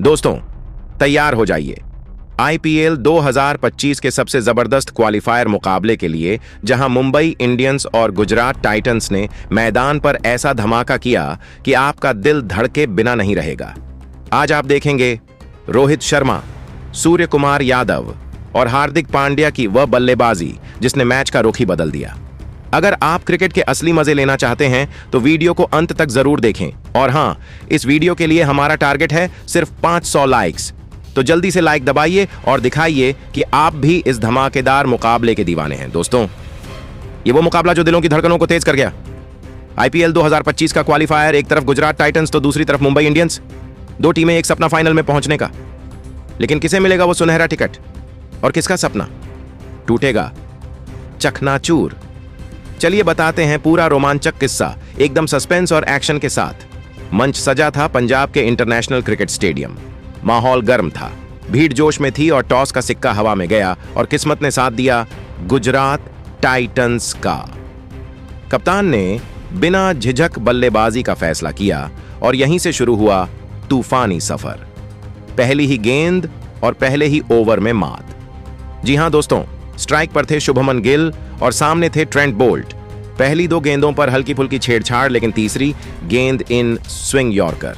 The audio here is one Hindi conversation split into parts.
दोस्तों, तैयार हो जाइए आईपीएल 2025 के सबसे जबरदस्त क्वालिफायर मुकाबले के लिए, जहां मुंबई इंडियंस और गुजरात टाइटंस ने मैदान पर ऐसा धमाका किया कि आपका दिल धड़के बिना नहीं रहेगा। आज आप देखेंगे रोहित शर्मा, सूर्य कुमार यादव और हार्दिक पांड्या की वह बल्लेबाजी जिसने मैच का रुख ही बदल दिया। अगर आप क्रिकेट के असली मजे लेना चाहते हैं तो वीडियो को अंत तक जरूर देखें। और हां, इस वीडियो के लिए हमारा टारगेट है सिर्फ 500 लाइक्स। तो जल्दी से लाइक दबाइए और दिखाइए कि आप भी इस धमाकेदार मुकाबले के दीवाने हैं। दोस्तों, ये वो मुकाबला जो दिलों की धड़कनों को तेज कर गया। आईपीएल 2025 का क्वालिफायर, एक तरफ गुजरात टाइटंस तो दूसरी तरफ मुंबई इंडियंस। दो टीमें, एक सपना फाइनल में पहुंचने का। लेकिन किसे मिलेगा वो सुनहरा टिकट और किसका सपना टूटेगा चकनाचूर? चलिए बताते हैं पूरा रोमांचक किस्सा, एकदम सस्पेंस और एक्शन के साथ। मंच सजा था पंजाब के इंटरनेशनल क्रिकेट स्टेडियम। माहौल गर्म था, भीड़ जोश में थी और टॉस का सिक्का हवा में गया और किस्मत ने साथ दिया गुजरात टाइटंस का। कप्तान ने बिना झिझक बल्लेबाजी का फैसला किया और यहीं से शुरू हुआ तूफानी सफर। पहली ही गेंद और पहले ही ओवर में मात। जी हां दोस्तों, स्ट्राइक पर थे शुभमन गिल और सामने थे ट्रेंट बोल्ट। पहली दो गेंदों पर हल्की फुल्की छेड़छाड़, लेकिन तीसरी गेंद इन स्विंग यॉर्कर।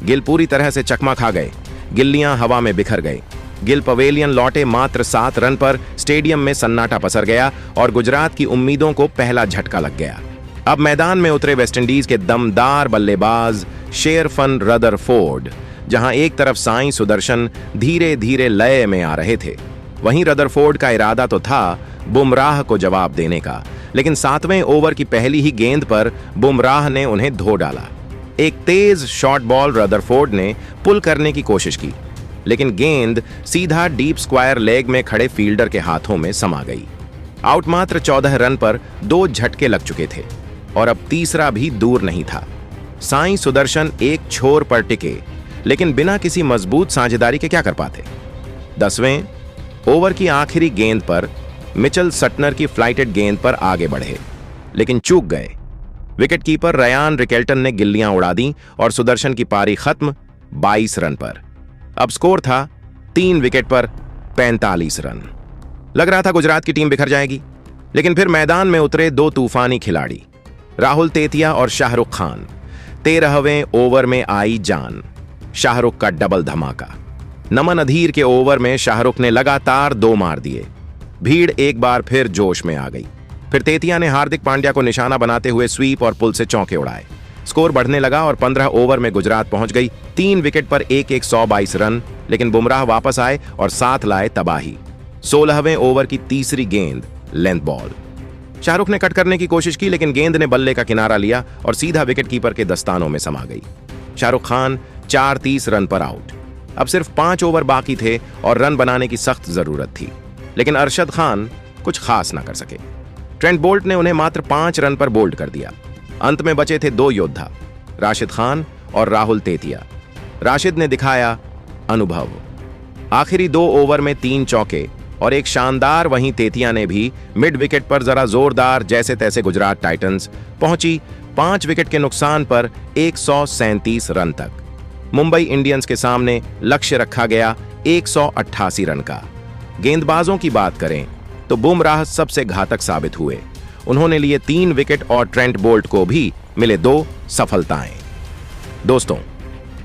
गिल पूरी तरह से चकमा खा गए, गिल्लियां हवा में बिखर गई। गिल पवेलियन लौटे मात्र 7 रन पर स्टेडियम में सन्नाटा पसर गया और गुजरात की उम्मीदों को पहला झटका लग गया। अब मैदान में उतरे वेस्टइंडीज के दमदार बल्लेबाज शेरफन रदरफोर्ड। जहां एक तरफ साई सुदर्शन धीरे धीरे लय में आ रहे थे, वहीं रदरफोर्ड का इरादा तो था बुमराह को जवाब देने का, लेकिन 7वें ओवर की पहली ही गेंद पर बुमराह ने उन्हें धो डाला। एक तेज शॉर्ट बॉल रदरफोर्ड ने पुल करने की कोशिश की, लेकिन गेंद सीधा डीप स्क्वायर लेग में खड़े फील्डर के हाथों में समा गई। आउट मात्र 14 रन पर 2 झटके लग चुके थे और अब तीसरा भी दूर नहीं था। साई सुदर्शन एक छोर पर टिके, लेकिन बिना किसी मजबूत साझेदारी के क्या कर पाते। 10वें ओवर की आखिरी गेंद पर मिचेल सटनर की फ्लाइटेड गेंद पर आगे बढ़े, लेकिन चूक गए। विकेटकीपर रयान रिकेल्टन ने गिल्लियां उड़ा दी और सुदर्शन की पारी खत्म 22 रन पर। अब स्कोर था 3 विकेट पर 45 रन। लग रहा था गुजरात की टीम बिखर जाएगी, लेकिन फिर मैदान में उतरे 2 तूफानी खिलाड़ी, राहुल तेतिया और शाहरुख खान। 13वें ओवर में आई जान, शाहरुख का डबल धमाका। नमन अधीर के ओवर में शाहरुख ने लगातार 2 मार दिए। भीड़ एक बार फिर जोश में आ गई। फिर तेतिया ने हार्दिक पांड्या को निशाना बनाते हुए स्वीप और पुल से चौके उड़ाए। स्कोर बढ़ने लगा और 15 ओवर में गुजरात पहुंच गई 3 विकेट पर 122 रन, लेकिन बुमराह वापस आए और साथ लाए तबाही। 16वें ओवर की तीसरी गेंद लेंथ बॉल। शाहरुख ने कट करने की कोशिश की, लेकिन गेंद ने बल्ले का किनारा लिया और सीधा विकेटकीपर के दस्तानों में समा गई। शाहरुख खान 4-30 रन पर आउट। अब सिर्फ 5 ओवर बाकी थे और रन बनाने की सख्त जरूरत थी, लेकिन अरशद खान कुछ खास ना कर सके। ट्रेंट बोल्ट ने उन्हें मात्र 5 रन पर बोल्ड कर दिया। अंत में बचे थे 2 योद्धा, राशिद खान और राहुल तेतिया। राशिद ने दिखाया अनुभव। आखिरी 2 ओवर में 3 चौके और एक शानदार, वहीं तेतिया ने भी मिड विकेट पर जरा जोरदार जैसे तैसे गुजरात टाइटंस पहुंची 5 विकेट के नुकसान पर 137 रन तक। मुंबई इंडियंस के सामने लक्ष्य रखा गया 188 रन का। गेंदबाजों की बात करें तो बुमराह सबसे घातक साबित हुए। उन्होंने लिए 3 विकेट और ट्रेंट बोल्ट को भी मिले 2 सफलताएं। दोस्तों,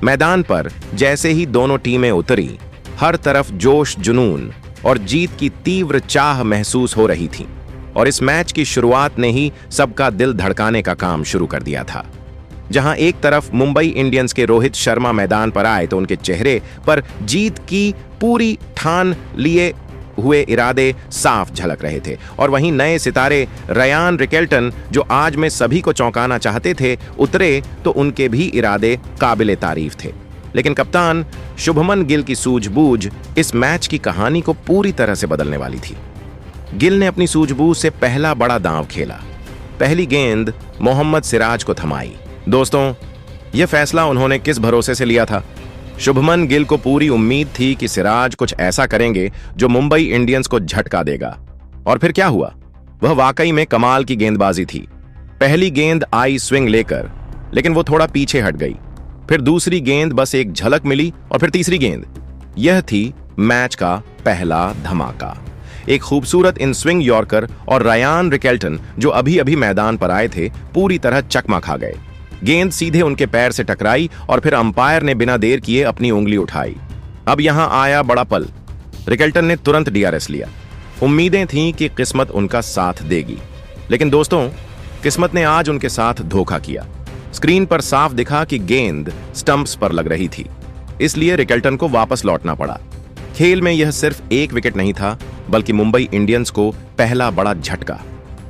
मैदान पर जैसे ही दोनों टीमें उतरी, हर तरफ जोश, जुनून और जीत की तीव्र चाह महसूस हो रही थी और इस मैच की शुरुआत ने ही सबका दिल धड़काने का काम शुरू कर दिया था। जहां एक तरफ मुंबई इंडियंस के रोहित शर्मा मैदान पर आए तो उनके चेहरे पर जीत की पूरी ठान लिए हुए इरादे साफ झलक रहे थे, और वहीं नए सितारे रयान रिकेल्टन, जो आज में सभी को चौंकाना चाहते थे, उतरे तो उनके भी इरादे काबिले तारीफ थे। लेकिन कप्तान शुभमन गिल की सूझबूझ इस मैच की कहानी को पूरी तरह से बदलने वाली थी। गिल ने अपनी सूझबूझ से पहला बड़ा दांव खेला। पहली गेंद मोहम्मद सिराज को थमाई। दोस्तों, यह फैसला उन्होंने किस भरोसे से लिया था? शुभमन गिल को पूरी उम्मीद थी कि सिराज कुछ ऐसा करेंगे जो मुंबई इंडियंस को झटका देगा। और फिर क्या हुआ? वह वाकई में कमाल की गेंदबाजी थी। पहली गेंद आई स्विंग लेकर, लेकिन वो थोड़ा पीछे हट गई। फिर दूसरी गेंद बस एक झलक मिली और फिर तीसरी गेंद। यह थी मैच का पहला धमाका। एक खूबसूरत इन स्विंग यॉर्कर और रायान रिकेल्टन, जो अभी अभी मैदान पर आए थे, पूरी तरह चकमा खा गए। गेंद सीधे उनके पैर से टकराई और फिर अंपायर ने बिना देर किए अपनी उंगली उठाई। अब यहां आया बड़ा पल। रिकेल्टन ने तुरंत डीआरएस लिया। उम्मीदें थीं कि किस्मत उनका साथ देगी, लेकिन दोस्तों, किस्मत ने आज उनके साथ धोखा किया। स्क्रीन पर साफ दिखा कि गेंद स्टंप्स पर लग रही थी, इसलिए रिकेल्टन को वापस लौटना पड़ा। खेल में यह सिर्फ एक विकेट नहीं था, बल्कि मुंबई इंडियंस को पहला बड़ा झटका।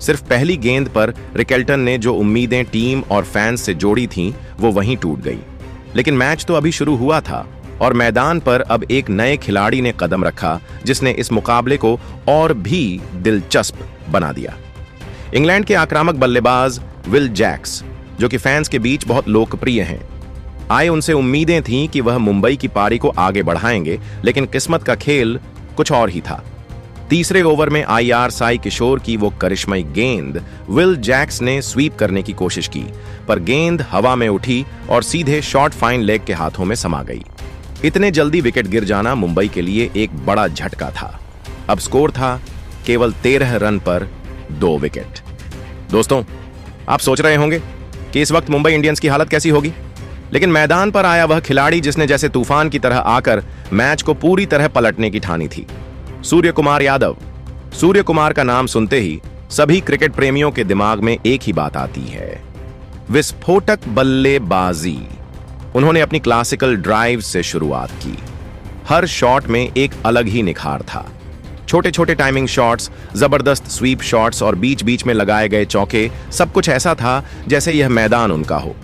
सिर्फ पहली गेंद पर रिकेल्टन ने जो उम्मीदें टीम और फैंस से जोड़ी थीं, वो वहीं टूट गई। लेकिन मैच तो अभी शुरू हुआ था और मैदान पर अब एक नए खिलाड़ी ने कदम रखा, जिसने इस मुकाबले को और भी दिलचस्प बना दिया। इंग्लैंड के आक्रामक बल्लेबाज विल जैक्स, जो कि फैंस के बीच बहुत लोकप्रिय हैं, आए। उनसे उम्मीदें थीं कि वह मुंबई की पारी को आगे बढ़ाएंगे, लेकिन किस्मत का खेल कुछ और ही था। तीसरे ओवर में आईआर साई किशोर की वो करिश्माई गेंद विल जैक्स ने स्वीप करने की कोशिश की, पर गेंद हवा में उठी और सीधे शॉर्ट फाइन लेग के हाथों में समा गई। इतने जल्दी विकेट गिर जाना मुंबई के लिए एक बड़ा झटका था। अब स्कोर था केवल 13 रन पर 2 विकेट। दोस्तों, आप सोच रहे होंगे कि इस वक्त मुंबई इंडियंस की हालत कैसी होगी, लेकिन मैदान पर आया वह खिलाड़ी जिसने जैसे तूफान की तरह आकर मैच को पूरी तरह पलटने की ठानी थी, सूर्य कुमार यादव। सूर्य कुमार का नाम सुनते ही सभी क्रिकेट प्रेमियों के दिमाग में एक ही बात आती है, विस्फोटक बल्लेबाजी। उन्होंने अपनी क्लासिकल ड्राइव से शुरुआत की। हर शॉट में एक अलग ही निखार था। छोटे छोटे टाइमिंग शॉट्स, जबरदस्त स्वीप शॉट्स और बीच बीच में लगाए गए चौके, सब कुछ ऐसा था जैसे यह मैदान उनका हो।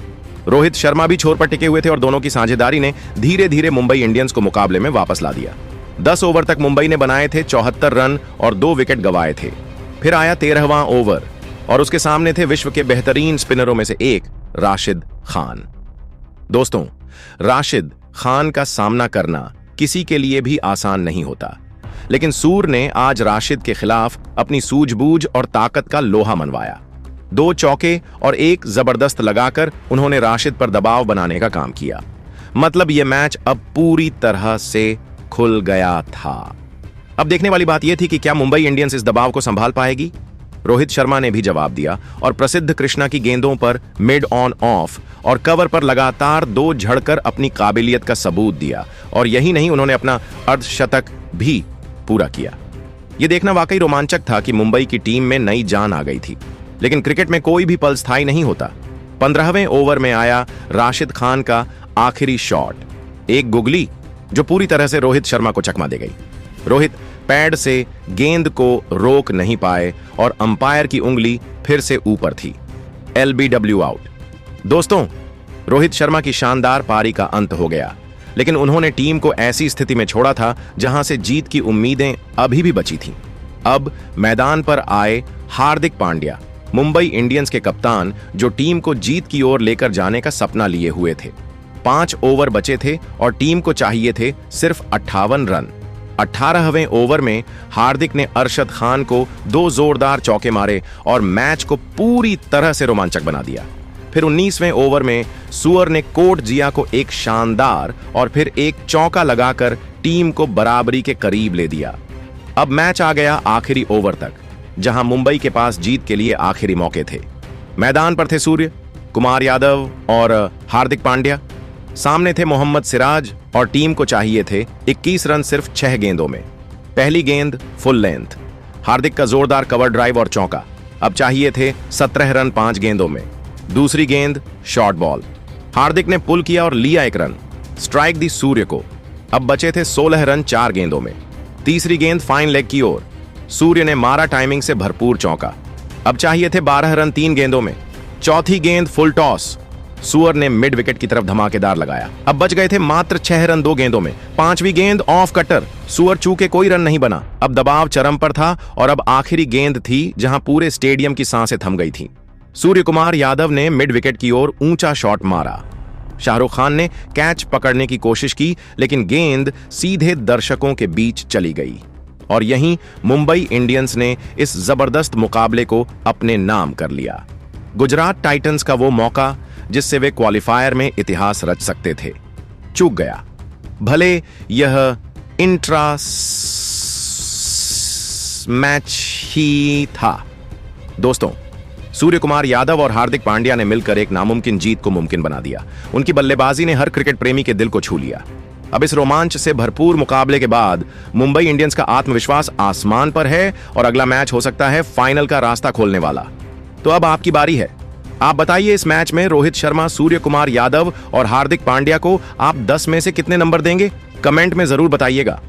रोहित शर्मा भी छोर पर टिके हुए थे और दोनों की साझेदारी ने धीरे धीरे मुंबई इंडियंस को मुकाबले में वापस ला दिया। 10 ओवर तक मुंबई ने बनाए थे 74 रन और 2 विकेट गंवाए थे। फिर आया 13वां ओवर और उसके सामने थे विश्व के बेहतरीन स्पिनरों में से एक, राशिद खान। दोस्तों, राशिद खान का सामना करना किसी के लिए भी आसान नहीं होता, लेकिन सूर ने आज राशिद के खिलाफ अपनी सूझबूझ और ताकत का लोहा मनवाया। 2 चौके और 1 जबरदस्त लगाकर उन्होंने राशिद पर दबाव बनाने का काम किया। मतलब यह मैच अब पूरी तरह से खुल गया था। अब देखने वाली बात यह थी कि क्या मुंबई इंडियंस इस दबाव को संभाल पाएगी। रोहित शर्मा ने भी जवाब दिया और प्रसिद्ध कृष्णा की गेंदों पर मिड ऑन ऑफ और कवर पर लगातार 2 झड़कर अपनी काबिलियत का सबूत दिया। और यही नहीं, उन्होंने अपना अर्धशतक भी पूरा किया। यह देखना वाकई रोमांचक था कि मुंबई की टीम में नई जान आ गई थी। लेकिन क्रिकेट में कोई भी पल स्थायी नहीं होता। 15वें ओवर में आया राशिद खान का आखिरी शॉट, एक गुगली जो पूरी तरह से रोहित शर्मा को चकमा दे गई। रोहित पैड से गेंद को रोक नहीं पाए और अंपायर की उंगली फिर से ऊपर थी। LBW out. दोस्तों, रोहित शर्मा की शानदार पारी का अंत हो गया, लेकिन उन्होंने टीम को ऐसी स्थिति में छोड़ा था जहां से जीत की उम्मीदें अभी भी बची थीं। अब मैदान पर आए हार्दिक पांड्या, मुंबई इंडियंस के कप्तान, जो टीम को जीत की ओर लेकर जाने का सपना लिए हुए थे। 5 ओवर बचे थे और टीम को चाहिए थे सिर्फ 58 रन। 18वें ओवर में हार्दिक ने अरशद खान को 2 जोरदार चौके मारे और मैच को पूरी तरह से रोमांचक बना दिया। फिर 19वें ओवर में सुअर ने कोट जिया को एक शानदार और फिर एक चौका लगाकर टीम को बराबरी के करीब ले दिया। अब मैच आ गया आखिरी ओवर तक, जहां मुंबई के पास जीत के लिए आखिरी मौके थे। मैदान पर थे सूर्य कुमार यादव और हार्दिक पांड्या। सामने थे मोहम्मद सिराज और टीम को चाहिए थे 21 रन सिर्फ 6 गेंदों में। पहली गेंद फुल लेंथ, हार्दिक का जोरदार कवर ड्राइव और चौका। अब चाहिए थे 17 रन 5 गेंदों में। दूसरी गेंद शॉर्ट बॉल, हार्दिक ने पुल किया और लिया 1 रन, स्ट्राइक दी सूर्य को। अब बचे थे 16 रन 4 गेंदों में। तीसरी गेंद फाइन लेग की ओर, सूर्य ने मारा टाइमिंग से भरपूर चौका। अब चाहिए थे 12 रन 3 गेंदों में। चौथी गेंद फुल टॉस, सुअर ने मिड विकेट की तरफ धमाकेदार लगाया। अब बच गए थे मात्र 6 रन 2 गेंदों में। 5वीं गेंद ऑफ कटर, सुअर चूके कोई रन नहीं बना। अब दबाव चरम पर था और अब आखिरी गेंद थी जहां पूरे स्टेडियम की सांसें थम गई थीं। सूर्य कुमार यादव ने मिड विकेट की ओर ऊंचा शॉट मारा। शाहरुख खान ने कैच पकड़ने की कोशिश की, लेकिन गेंद सीधे दर्शकों के बीच चली गई और यहीं मुंबई इंडियंस ने इस जबरदस्त मुकाबले को अपने नाम कर लिया। गुजरात टाइटंस का वो मौका जिससे वे क्वालिफायर में इतिहास रच सकते थे। चूक गया, भले यह इंट्रा मैच ही था। दोस्तों, सूर्य कुमार यादव और हार्दिक पांड्या ने मिलकर एक नामुमकिन जीत को मुमकिन बना दिया। उनकी बल्लेबाजी ने हर क्रिकेट प्रेमी के दिल को छू लिया। अब इस रोमांच से भरपूर मुकाबले के बाद मुंबई इंडियंस का आत्मविश्वास आसमान पर है और अगला मैच हो सकता है फाइनल का रास्ता खोलने वाला। तो अब आपकी बारी है। आप बताइए, इस मैच में रोहित शर्मा, सूर्य कुमार यादव और हार्दिक पांड्या को आप 10 में से कितने नंबर देंगे? कमेंट में जरूर बताइएगा।